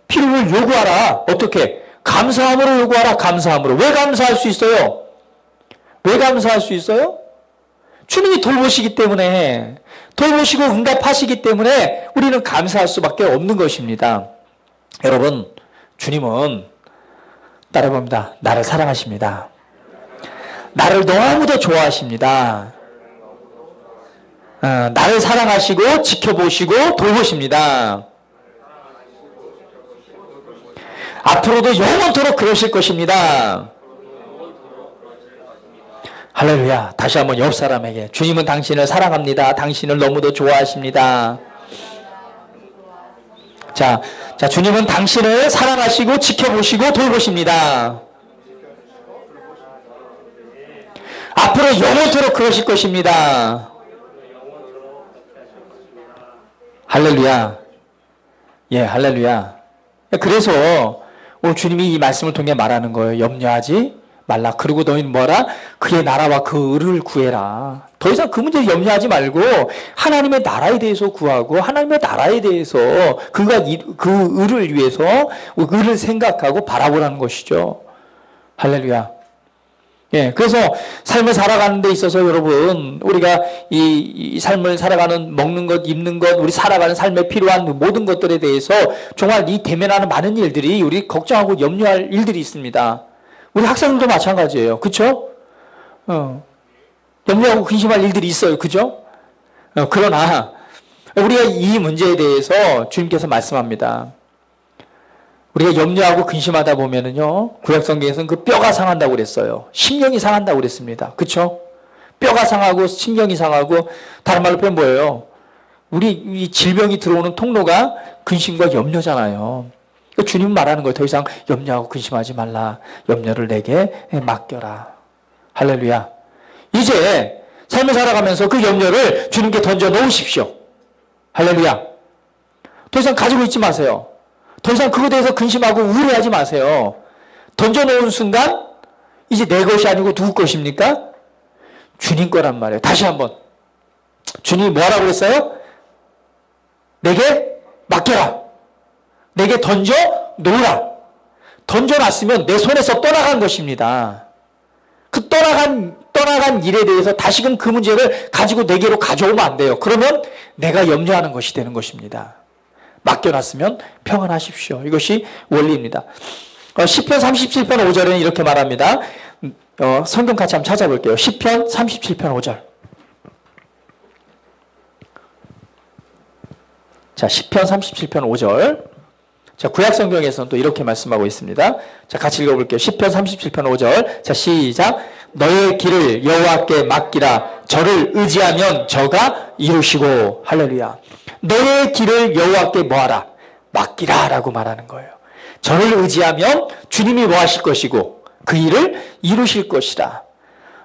필요를 요구하라. 어떻게? 감사함으로 요구하라. 감사함으로. 왜 감사할 수 있어요? 왜 감사할 수 있어요? 주님이 돌보시기 때문에, 돌보시고 응답하시기 때문에 우리는 감사할 수밖에 없는 것입니다. 여러분, 주님은 따라봅니다. 나를 사랑하십니다. 나를 너무도 좋아하십니다. 나를 사랑하시고 지켜보시고 돌보십니다. 앞으로도 영원토록 그러실 것입니다. 할렐루야. 다시 한번 옆 사람에게 주님은 당신을 사랑합니다. 당신을 너무도 좋아하십니다. 자, 주님은 당신을 사랑하시고 지켜보시고 돌보십니다. 앞으로 영원토록 그러실 것입니다. 할렐루야. 예, 할렐루야. 그래서 오늘 주님이 이 말씀을 통해 말하는 거예요. 염려하지 말라. 그리고 너희는 뭐라? 그의 나라와 그 의를 구해라. 더 이상 그 문제를 염려하지 말고 하나님의 나라에 대해서 구하고 하나님의 나라에 대해서 그 의를 위해서 의를 생각하고 바라보라는 것이죠. 할렐루야. 예, 그래서 삶을 살아가는 데 있어서 여러분, 우리가 이 삶을 살아가는, 먹는 것, 입는 것, 우리 살아가는 삶에 필요한 모든 것들에 대해서 정말 이 대면하는 많은 일들이 우리 걱정하고 염려할 일들이 있습니다. 우리 학생들도 마찬가지예요. 그쵸? 염려하고 근심할 일들이 있어요. 그죠? 그러나 우리가 이 문제에 대해서 주님께서 말씀합니다. 우리가 염려하고 근심하다 보면은요, 구약성경에서는 그 뼈가 상한다고 그랬어요. 심령이 상한다고 그랬습니다. 그쵸? 뼈가 상하고 심령이 상하고, 다른 말로 표현 뭐예요? 우리 이 질병이 들어오는 통로가 근심과 염려잖아요. 주님은 말하는 거예요. 더 이상 염려하고 근심하지 말라. 염려를 내게 맡겨라. 할렐루야. 이제 삶을 살아가면서 그 염려를 주님께 던져 놓으십시오. 할렐루야. 더 이상 가지고 있지 마세요. 더 이상 그거에 대해서 근심하고 우울해하지 마세요. 던져놓은 순간 이제 내 것이 아니고 누구 것입니까? 주님 거란 말이에요. 다시 한번. 주님이 뭐라고 그랬어요? 내게 맡겨라. 내게 던져 놓으라. 던져놨으면 내 손에서 떠나간 것입니다. 그 떠나간 일에 대해서 다시금 그 문제를 가지고 내게로 가져오면 안 돼요. 그러면 내가 염려하는 것이 되는 것입니다. 맡겨놨으면 평안하십시오. 이것이 원리입니다. 시편 37편 5절에는 이렇게 말합니다. 성경 같이 한번 찾아볼게요. 시편 37편 5절. 자, 시편 37편 5절. 자, 구약 성경에서는 또 이렇게 말씀하고 있습니다. 자, 같이 읽어볼게요. 시편 37편 5절. 자, 시작. 너의 길을 여호와께 맡기라. 저를 의지하면 저가 이루시고. 할렐루야. 너의 길을 여호와께 뭐하라? 맡기라 라고 말하는 거예요. 저를 의지하면 주님이 뭐 하실 것이고 그 일을 이루실 것이라.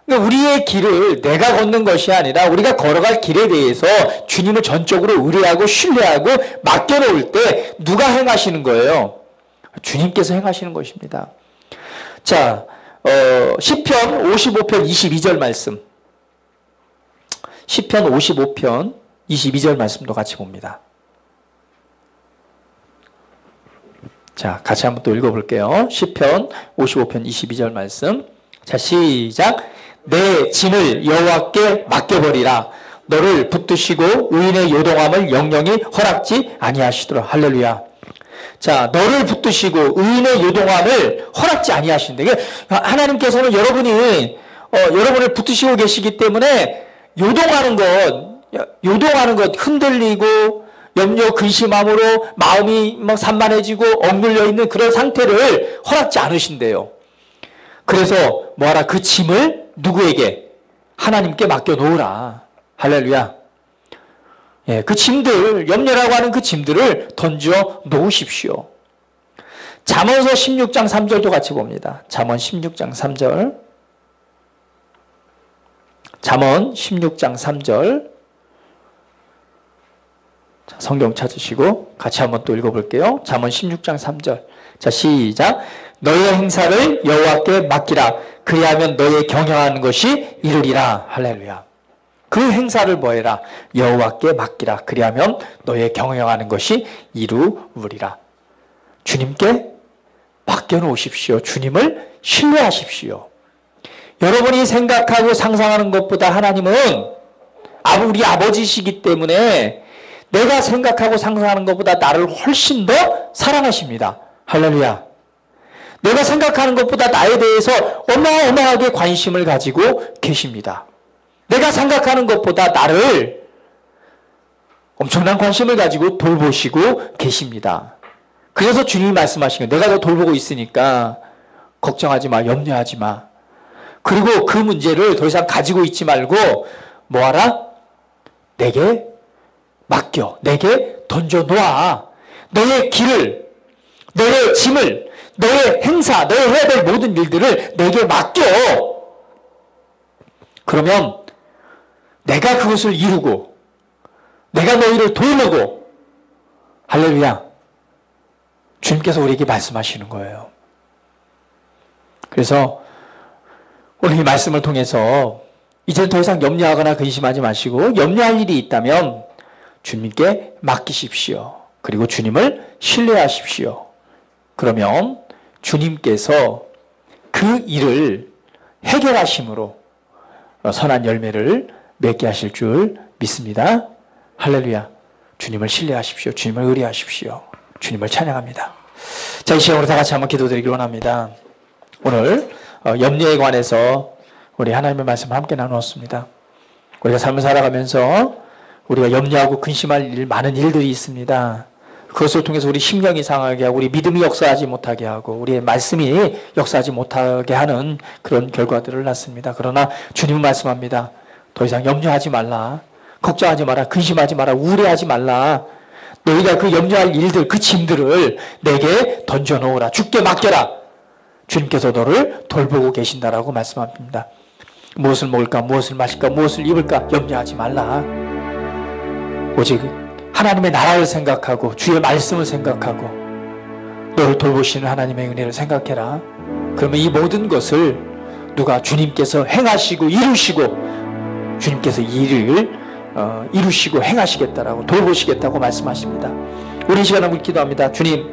그러니까 우리의 길을 내가 걷는 것이 아니라 우리가 걸어갈 길에 대해서 주님을 전적으로 의뢰하고 신뢰하고 맡겨놓을 때 누가 행하시는 거예요? 주님께서 행하시는 것입니다. 자, 시편 55편 22절 말씀. 시편 55편 22절 말씀도 같이 봅니다. 자, 같이 한번 또 읽어볼게요. 시편 55편 22절 말씀. 자, 시작. 내 짐을 여호와께 맡겨버리라. 너를 붙드시고 의인의 요동함을 영영이 허락지 아니하시도록. 할렐루야. 자, 너를 붙드시고 의인의 요동함을 허락지 아니하신다. 하나님께서는 여러분이 여러분을 붙드시고 계시기 때문에 요동하는 것 흔들리고 염려 근심함으로 마음이 막 산만해지고 억눌려 있는 그런 상태를 허락지 않으신대요. 그래서 뭐하라? 그 짐을 누구에게? 하나님께 맡겨놓으라. 할렐루야. 예, 그 짐들, 염려라고 하는 그 짐들을 던져 놓으십시오. 잠언서 16장 3절도 같이 봅니다. 잠언 16장 3절. 잠언 16장 3절. 자, 성경 찾으시고 같이 한번 또 읽어볼게요. 잠언 16장 3절. 자, 시작. 너의 행사를 여호와께 맡기라. 그리하면 너의 경영하는 것이 이루리라. 할렐루야. 그 행사를 뭐해라? 여호와께 맡기라. 그리하면 너의 경영하는 것이 이루리라. 주님께 맡겨놓으십시오. 주님을 신뢰하십시오. 여러분이 생각하고 상상하는 것보다 하나님은 우리 아버지시기 때문에 내가 생각하고 상상하는 것보다 나를 훨씬 더 사랑하십니다. 할렐루야. 내가 생각하는 것보다 나에 대해서 어마어마하게 관심을 가지고 계십니다. 내가 생각하는 것보다 나를 엄청난 관심을 가지고 돌보시고 계십니다. 그래서 주님이 말씀하신 거예요. 내가 너 돌보고 있으니까 걱정하지 마, 염려하지 마. 그리고 그 문제를 더 이상 가지고 있지 말고 뭐하라? 내게 맡겨. 내게 던져놓아. 너의 길을, 너의 짐을, 너의 행사, 너의 해야 될 모든 일들을 내게 맡겨. 그러면 내가 그것을 이루고 내가 너희를 돌보고 할렐루야. 주님께서 우리에게 말씀하시는 거예요. 그래서 오늘 이 말씀을 통해서 이제는 더 이상 염려하거나 근심하지 마시고 염려할 일이 있다면 주님께 맡기십시오. 그리고 주님을 신뢰하십시오. 그러면 주님께서 그 일을 해결하심으로 선한 열매를 맺게 하실 줄 믿습니다. 할렐루야. 주님을 신뢰하십시오. 주님을 의뢰하십시오. 주님을 찬양합니다. 자, 이 시간 우리 다 같이 한번 기도드리기 원합니다. 오늘 염려에 관해서 우리 하나님의 말씀을 함께 나누었습니다. 우리가 삶을 살아가면서 우리가 염려하고 근심할 많은 일들이 있습니다. 그것을 통해서 우리 심령이 상하게 하고 우리 믿음이 역사하지 못하게 하고 우리의 말씀이 역사하지 못하게 하는 그런 결과들을 낳습니다. 그러나 주님은 말씀합니다. 더 이상 염려하지 말라. 걱정하지 마라. 근심하지 마라. 우려하지 말라. 너희가 그 염려할 일들, 그 짐들을 내게 던져놓으라. 주께 맡겨라. 주님께서 너를 돌보고 계신다라고 말씀합니다. 무엇을 먹을까? 무엇을 마실까? 무엇을 입을까? 염려하지 말라. 오직 하나님의 나라를 생각하고 주의 말씀을 생각하고 너를 돌보시는 하나님의 은혜를 생각해라. 그러면 이 모든 것을 누가 주님께서 행하시고 이루시고 주님께서 이 일을 이루시고 행하시겠다라고 돌보시겠다고 말씀하십니다. 우리 이 시간에 우리 기도합니다. 주님,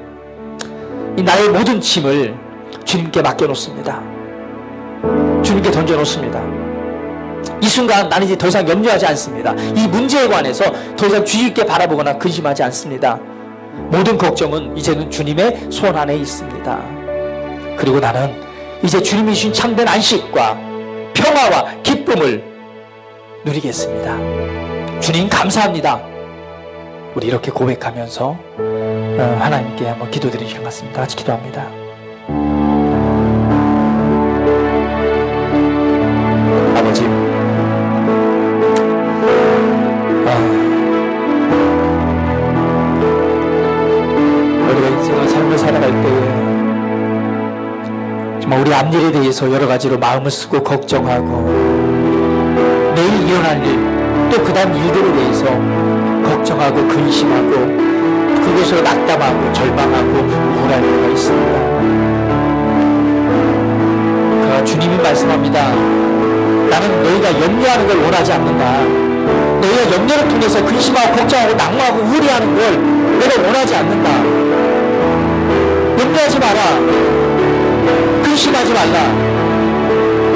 이 나의 모든 짐을 주님께 맡겨놓습니다. 주님께 던져놓습니다. 이 순간 나는 이제 더 이상 염려하지 않습니다. 이 문제에 관해서 더 이상 주의 있게 바라보거나 근심하지 않습니다. 모든 걱정은 이제는 주님의 손 안에 있습니다. 그리고 나는 이제 주님이 주신 참된 안식과 평화와 기쁨을 누리겠습니다. 주님 감사합니다. 우리 이렇게 고백하면서 하나님께 한번 기도드리는 시간 같습니다. 같이 기도합니다. 아버지, 우리가 인생을 삶을 살아갈 때에 정말 우리 앞일에 대해서 여러 가지로 마음을 쓰고 걱정하고 내일 일어날 일, 또 그 다음 일들에 대해서 걱정하고 근심하고 그것으로 낙담하고 절망하고 우울할 때가 있습니다. 그러나 주님이 말씀합니다. 나는 너희가 염려하는 걸 원하지 않는다. 너희가 염려를 통해서 근심하고 걱정하고 낙망하고 우울해하는 걸 내가 원하지 않는다. 염려하지 마라. 근심하지 말라.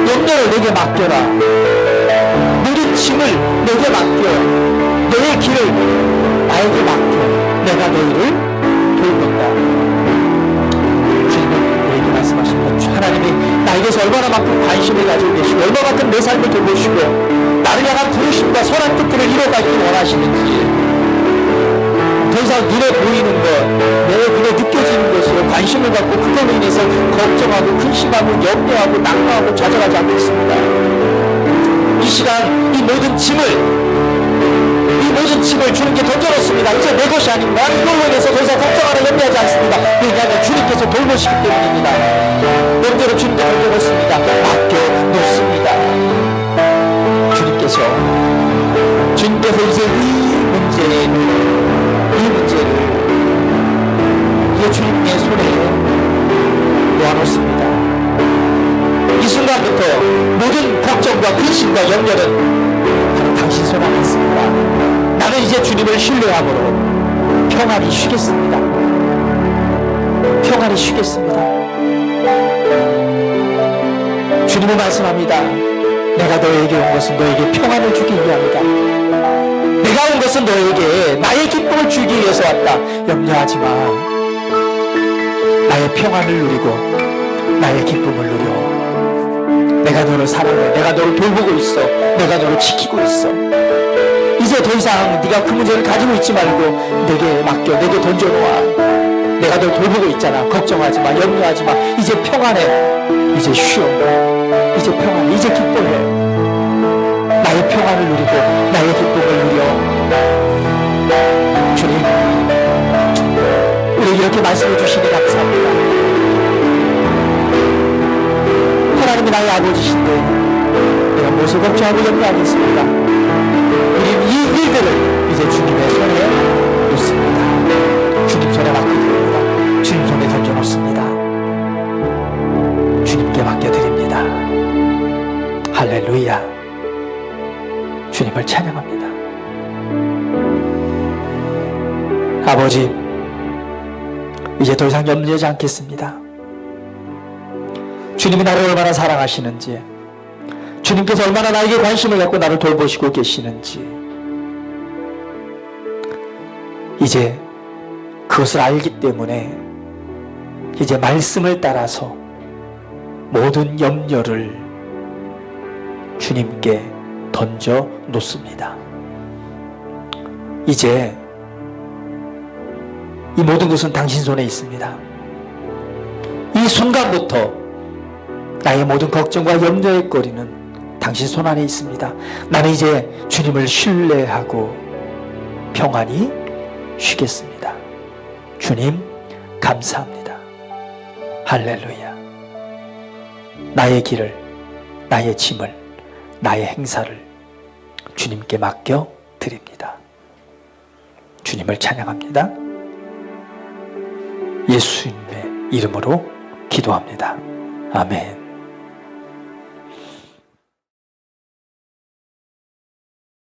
염려를 내게 맡겨라. 너의 짐을 내게 맡겨. 너의 길을 나에게 맡겨. 내가 너희를 돌본다. 주님은 우리에게 말씀하십니다. 하나님이 나에 대해서 얼마나만큼 관심을 가지고 계시고 얼마만큼 내 삶을 돌보시고 나를 향한 부르심과 선한 뜻들을 이뤄가기를 원하시는지 더 이상 눈에 보이는 것, 내 눈에 느껴지는 것으로 관심을 갖고 그걸로 인해서 걱정하고 근심하고 염려하고 낙망하고 좌절하지 않겠습니다. 이 시간 이 모든 짐을 주님께 던져놓습니다. 이제 내 것이 아닙니다. 이걸로 인해서 더 이상 걱정하라 염려하지 않습니다. 왜냐하면 주님께서 돌보시기 때문입니다. 명제로 주님께 던져놓습니다. 맡겨놓습니다. 주님께서 이제 이 문제를 이제 주님의 손에 놓아놓습니다. 이 순간부터 모든 걱정과 근심과 염려는 바로 당신 손 안에 있습니다. 나는 이제 주님을 신뢰함으로 평안히 쉬겠습니다. 평안히 쉬겠습니다. 주님은 말씀합니다. 내가 너에게 온 것은 너에게 평안을 주기 위함이다. 내가 온 것은 너에게 나의 기쁨을 주기 위해서 왔다. 염려하지 마. 나의 평안을 누리고 나의 기쁨을 누려. 내가 너를 사랑해. 내가 너를 돌보고 있어. 내가 너를 지키고 있어. 이제 더 이상 네가 그 문제를 가지고 있지 말고 내게 맡겨. 내게 던져놓아. 내가 널 돌보고 있잖아. 걱정하지 마. 염려하지 마. 이제 평안해. 이제 쉬어. 이제 평안해. 이제 기뻐해. 나의 평안을 누리고 나의 기쁨을 누려. 주님, 우리 이렇게 말씀해 주시니 감사합니다. 하나님이 나의 아버지신데 내가 무엇을 걱정하고 염려하겠습니까? 우리 이 일들을 이제 주님의 손에 놓습니다. 주님 손에 맡겨드립니다. 주님 손에 던져놓습니다. 주님께 맡겨드립니다. 할렐루야. 주님을 찬양합니다. 아버지, 이제 더 이상 염려하지 않겠습니다. 주님이 나를 얼마나 사랑하시는지, 주님께서 얼마나 나에게 관심을 갖고 나를 돌보시고 계시는지, 이제 그것을 알기 때문에 이제 말씀을 따라서 모든 염려를 주님께 던져 놓습니다. 이제 이 모든 것은 당신 손에 있습니다. 이 순간부터 나의 모든 걱정과 염려의 거리는 당신 손 안에 있습니다. 나는 이제 주님을 신뢰하고 평안히 쉬겠습니다. 주님 감사합니다. 할렐루야. 나의 길을, 나의 짐을, 나의 행사를 주님께 맡겨 드립니다. 주님을 찬양합니다. 예수님의 이름으로 기도합니다. 아멘.